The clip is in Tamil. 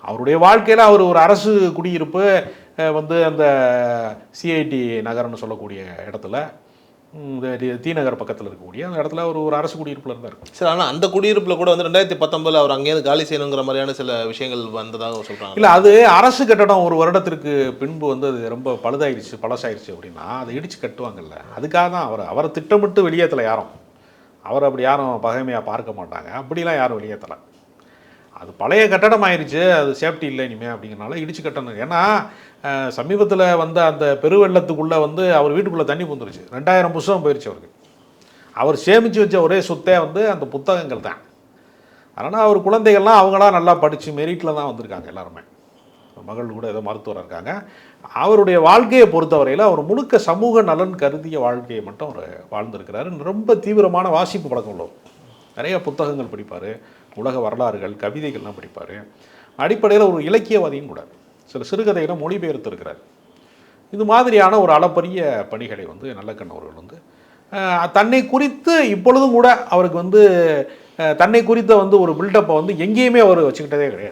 அவருடைய வாழ்க்கையில் அவர் ஒரு அரசு குடியிருப்பு வந்து அந்த சிஐடி நகர்னு சொல்லக்கூடிய இடத்துல இந்த டி நகர் பக்கத்தில் இருக்கக்கூடிய அந்த இடத்துல ஒரு அரசு குடியிருப்பில் இருந்தார். சரி, ஆனால் அந்த குடியிருப்பில் கூட வந்து 2019 அவர் அங்கேயிருந்து காலி செய்யணுங்கிற மாதிரியான சில விஷயங்கள் வந்ததாக சொல்கிறாங்க. இல்லை, அது அரசு கட்டடம் ஒரு வருடத்திற்கு பின்பு வந்து அது ரொம்ப பழசாயிருச்சு அப்படின்னா அதை இடித்து கட்டுவாங்கல்ல. அதுக்காக தான் அவரை திட்டமிட்டு வெளியேற்றலை யாரும். அவர் அப்படி யாரும் பகைமையாக பார்க்க மாட்டாங்க. அப்படிலாம் யாரும் வெளியேற்றலை. அது பழைய கட்டடம் ஆயிடுச்சு, அது சேஃப்டி இல்லை இனிமேல் அப்படிங்கிறனால இடிச்சு கட்டணும். ஏன்னா சமீபத்தில் வந்த அந்த பெருவெள்ளத்துக்குள்ளே வந்து அவர் வீட்டுக்குள்ளே தண்ணி பூந்துருச்சு. 2000 புத்தகம் போயிடுச்சு அவருக்கு. அவர் சேமித்து வச்ச ஒரே சொத்தே வந்து அந்த புத்தகங்கள் தான். அதனால் அவர் குழந்தைகள்லாம் அவங்களாம் நல்லா படித்து மெரிட்டில் தான் வந்திருக்காங்க எல்லாருமே. மகள் கூட ஏதோ மருத்துவராக இருக்காங்க. அவருடைய வாழ்க்கையை பொறுத்தவரையில் அவர் முழுக்க சமூக நலன் கருதிய வாழ்க்கையை மட்டும் அவர் வாழ்ந்திருக்கிறாரு. ரொம்ப தீவிரமான வாசிப்பு பழக்கம் உள்ளவர். நிறைய புத்தகங்கள் படிப்பார், உலக வரலாறுகள், கவிதைகள்லாம் படிப்பார். அடிப்படையில் ஒரு இலக்கியவாதியும் கூட. சில சிறுகதைகளை மொழிபெயர்த்து இருக்கிறார். இது மாதிரியான ஒரு அளப்பரிய பணிகளை வந்து நல்லக்கண் அவர்கள் வந்து தன்னை குறித்து இப்பொழுதும் கூட அவருக்கு வந்து தன்னை குறித்த வந்து ஒரு பில்டப்பை வந்து எங்கேயுமே அவர் வச்சுக்கிட்டதே கிடையாது.